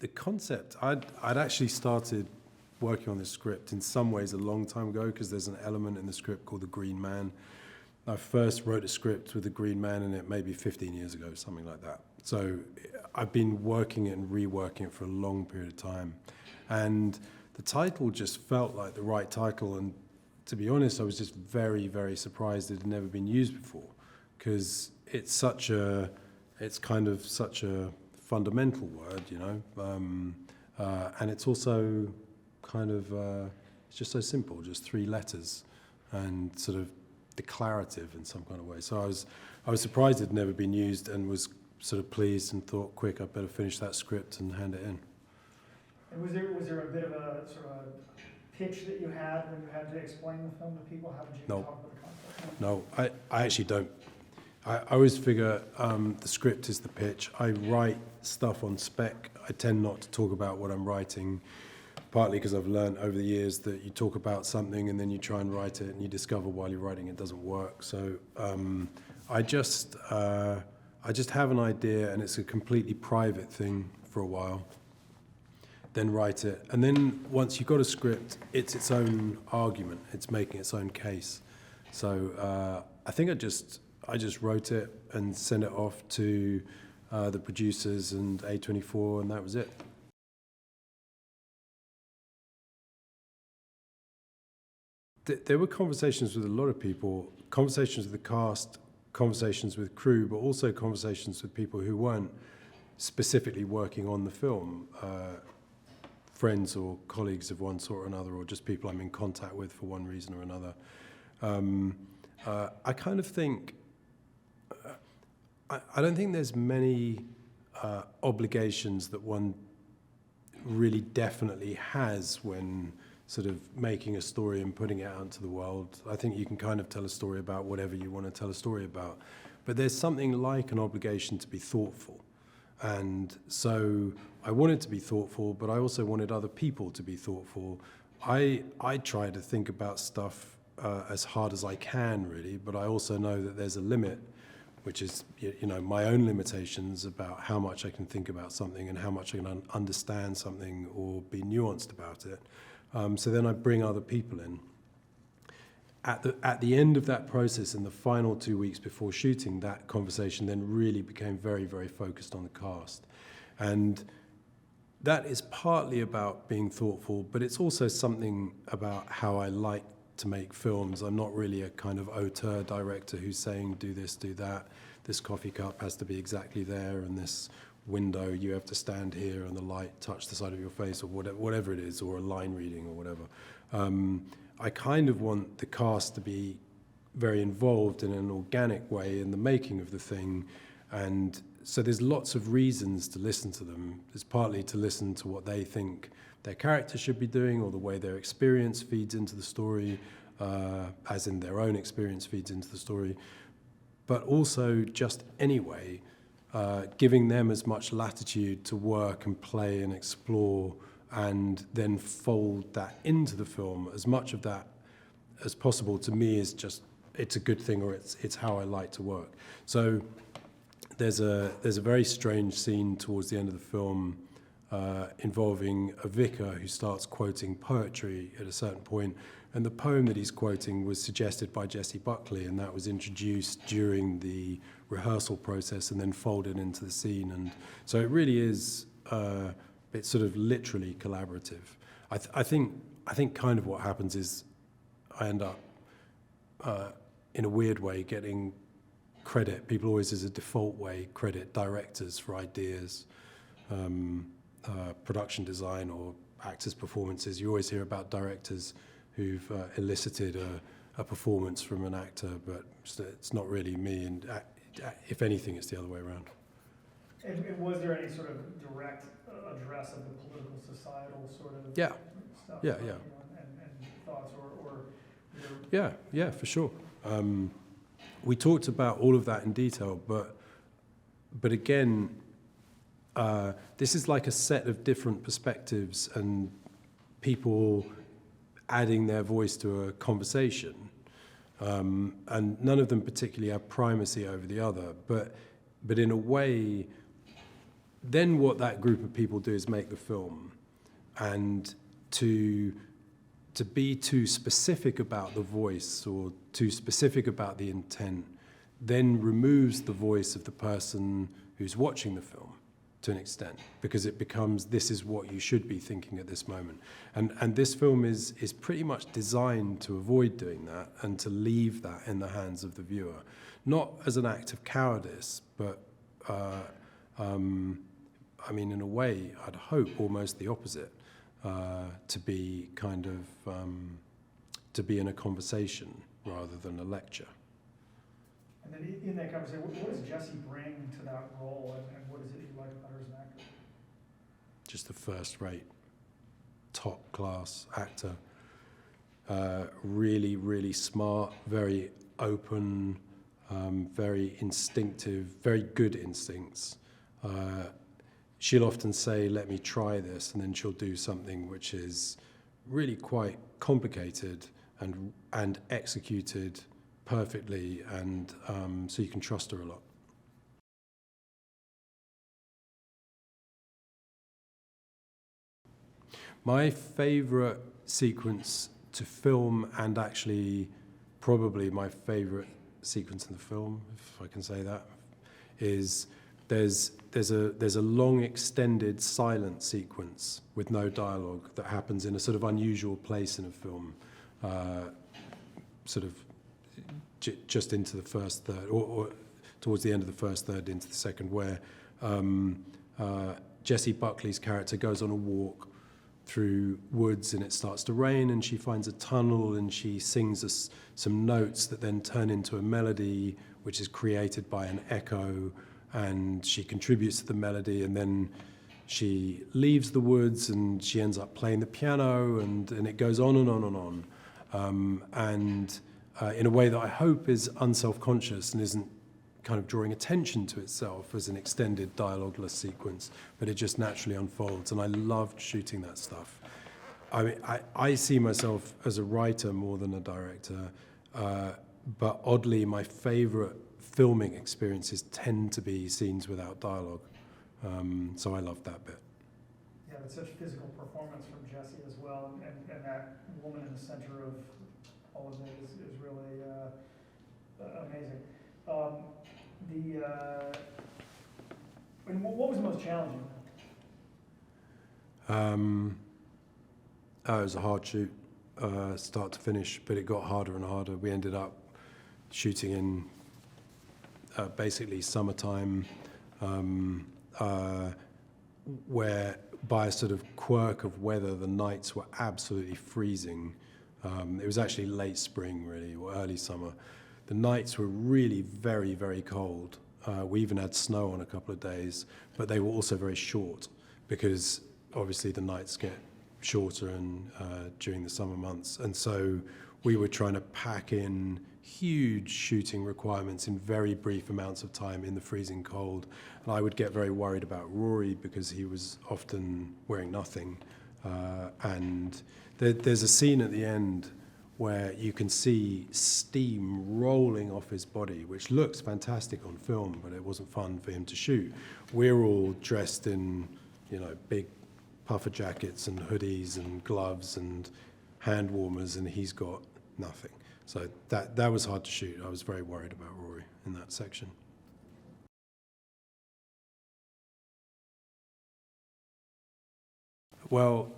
the concept, I'd actually started working on this script in some ways a long time ago, because there's an element in the script called the Green Man. I first wrote a script with the Green Man in it maybe 15 years ago, something like that. So I've been working it and reworking it for a long period of time. And the title just felt like the right title. And to be honest, I was just very, very surprised it had never been used before, because it's kind of such a fundamental word, you know, and it's also kind of, it's just so simple, just 3 letters and sort of declarative in some kind of way. So I was surprised it had never been used, and was sort of pleased and thought, quick, I'd better finish that script and hand it in. And was there a bit of a sort of pitch that you had when you had to explain the film to people? How did you talk about the concept? No, I actually don't. I always figure the script is the pitch. I write stuff on spec. I tend not to talk about what I'm writing, partly because I've learned over the years that you talk about something and then you try and write it and you discover while you're writing it doesn't work. So I just have an idea, and it's a completely private thing for a while, then write it. And then once you've got a script, it's its own argument. It's making its own case. So I think I just wrote it and sent it off to the producers and A24, and that was it. There were conversations with a lot of people, conversations with the cast, conversations with crew, but also conversations with people who weren't specifically working on the film, friends or colleagues of one sort or another, or just people I'm in contact with for one reason or another. I kind of think, I don't think there's many obligations that one really definitely has when sort of making a story and putting it out into the world. I think you can kind of tell a story about whatever you want to tell a story about. But there's something like an obligation to be thoughtful. And so I wanted to be thoughtful, but I also wanted other people to be thoughtful. I try to think about stuff as hard as I can, really, but I also know that there's a limit, which is, you know, my own limitations about how much I can think about something and how much I can understand something or be nuanced about it. So then I bring other people in. At the end of that process, in the final 2 weeks before shooting, that conversation then really became very, very focused on the cast. And that is partly about being thoughtful, but it's also something about how I like to make films. I'm not really a kind of auteur director who's saying, do this, do that. This coffee cup has to be exactly there, and this window, you have to stand here and the light touch the side of your face, or whatever it is, or a line reading or whatever. I kind of want the cast to be very involved in an organic way in the making of the thing, and so there's lots of reasons to listen to them. There's partly to listen to what they think their character should be doing, or the way their experience feeds into the story, as in their own experience feeds into the story, but also just anyway, giving them as much latitude to work and play and explore, and then fold that into the film. As much of that as possible, to me, is just, it's a good thing, or it's how I like to work. So there's a very strange scene towards the end of the film involving a vicar who starts quoting poetry at a certain point, and the poem that he's quoting was suggested by Jessie Buckley, and that was introduced during the rehearsal process and then folded into the scene. And so it really is, it's sort of literally collaborative. I think kind of what happens is I end up, in a weird way, getting credit. People always, as a default way, credit directors for ideas, production design, or actors' performances. You always hear about directors who've elicited a performance from an actor, but it's not really me, and if anything, it's the other way around. And was there any sort of direct address of the political, societal sort of stuff? Yeah. And thoughts, or Yeah, for sure. We talked about all of that in detail, but again, this is like a set of different perspectives and people adding their voice to a conversation, and none of them particularly have primacy over the other, but in a way, then what that group of people do is make the film, and to be too specific about the voice or too specific about the intent then removes the voice of the person who's watching the film to an extent, because it becomes, this is what you should be thinking at this moment. And this film is pretty much designed to avoid doing that and to leave that in the hands of the viewer. Not as an act of cowardice, but I mean, in a way, I'd hope almost the opposite, to be kind of, to be in a conversation rather than a lecture. And then in that conversation, what does Jessie bring to that role, and what is it you like about her as an actor? Just a first-rate, top-class actor. Really, really smart, very open, very instinctive, very good instincts. She'll often say, let me try this, and then she'll do something which is really quite complicated and executed perfectly, and so you can trust her a lot. My favorite sequence to film, and actually probably my favorite sequence in the film, if I can say that, is there's a long extended silent sequence with no dialogue that happens in a sort of unusual place in a film, sort of just into the first third, or towards the end of the first third into the second, where Jessie Buckley's character goes on a walk through woods and it starts to rain, and she finds a tunnel and she sings us some notes that then turn into a melody which is created by an echo, and she contributes to the melody, and then she leaves the woods and she ends up playing the piano, and it goes on and on and on. In a way that I hope is unself-conscious and isn't kind of drawing attention to itself as an extended dialogueless sequence, but it just naturally unfolds, and I loved shooting that stuff. I mean, I see myself as a writer more than a director, but oddly, my favorite filming experiences tend to be scenes without dialogue, so I loved that bit. Yeah, it's such physical performance from Jessie as well, and that woman in the center of all of it is really amazing. What was the most challenging? It was a hard shoot, start to finish, but it got harder and harder. We ended up shooting in basically summertime, where by a sort of quirk of weather, the nights were absolutely freezing. It was actually late spring, really, or early summer. The nights were really very, very cold. We even had snow on a couple of days, but they were also very short, because obviously the nights get shorter during the summer months. And so we were trying to pack in huge shooting requirements in very brief amounts of time in the freezing cold. And I would get very worried about Rory, because he was often wearing nothing. And there's a scene at the end where you can see steam rolling off his body, which looks fantastic on film, but it wasn't fun for him to shoot. We're all dressed in, big puffer jackets and hoodies and gloves and hand warmers, and he's got nothing. So that was hard to shoot. I was very worried about Rory in that section. Well,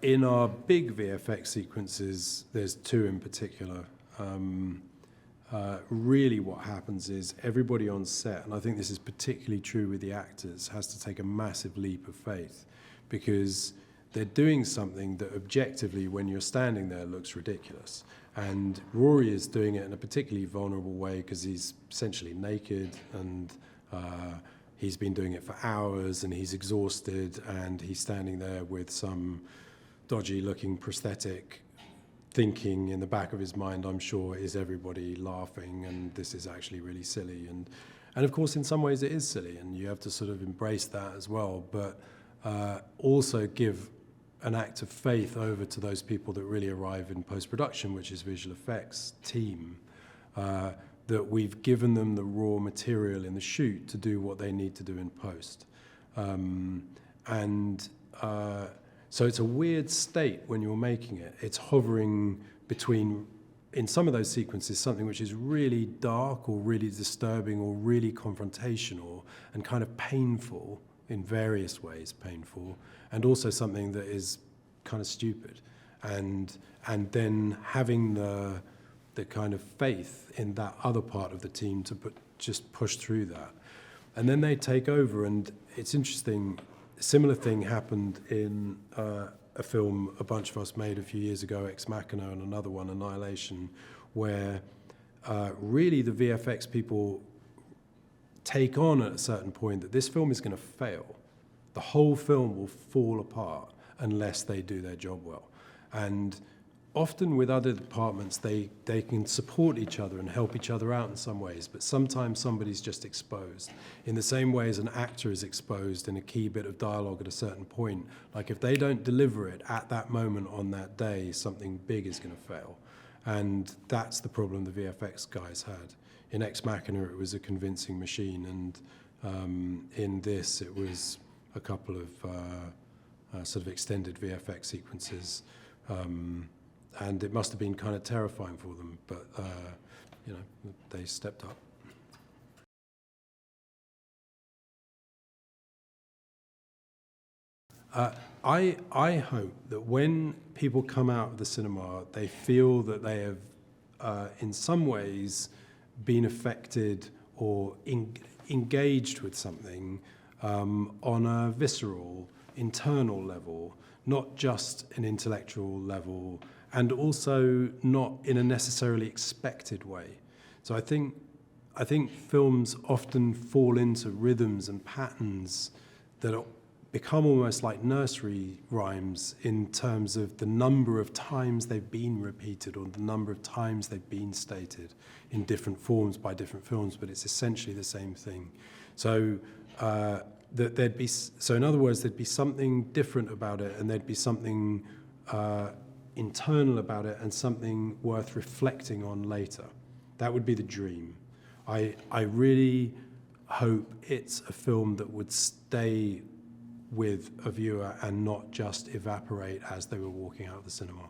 in our big VFX sequences, there's two in particular. Really what happens is everybody on set, and I think this is particularly true with the actors, has to take a massive leap of faith, because they're doing something that objectively, when you're standing there, looks ridiculous. And Rory is doing it in a particularly vulnerable way, because he's essentially naked, and he's been doing it for hours, and he's exhausted, and he's standing there with some dodgy-looking prosthetic, thinking in the back of his mind, I'm sure, is everybody laughing, and this is actually really silly. And of course, in some ways, it is silly, and you have to sort of embrace that as well, but also give an act of faith over to those people that really arrive in post-production, which is visual effects team, that we've given them the raw material in the shoot to do what they need to do in post. And so it's a weird state when you're making it. It's hovering between, in some of those sequences, something which is really dark or really disturbing or really confrontational and kind of painful in various ways, painful, and also something that is kind of stupid. And then having the kind of faith in that other part of the team to just push through that. And then they take over, and it's interesting, a similar thing happened in a film a bunch of us made a few years ago, Ex Machina, and another one, Annihilation, where really the VFX people take on at a certain point that this film is going to fail. The whole film will fall apart unless they do their job well. And often with other departments, they can support each other and help each other out in some ways, but sometimes somebody's just exposed. In the same way as an actor is exposed in a key bit of dialogue at a certain point, like if they don't deliver it at that moment on that day, something big is going to fail. And that's the problem the VFX guys had. In Ex Machina, it was a convincing machine, and in this, it was a couple of sort of extended VFX sequences. And it must have been kind of terrifying for them, but you know, they stepped up. I hope that when people come out of the cinema, they feel that they have, in some ways, been affected or engaged with something on a visceral, internal level, not just an intellectual level, and also not in a necessarily expected way. So I think films often fall into rhythms and patterns that become almost like nursery rhymes in terms of the number of times they've been repeated or the number of times they've been stated in different forms by different films, but it's essentially the same thing. So so in other words, there'd be something different about it, and there'd be something internal about it, and something worth reflecting on later. That would be the dream. I really hope it's a film that would stay with a viewer and not just evaporate as they were walking out of the cinema.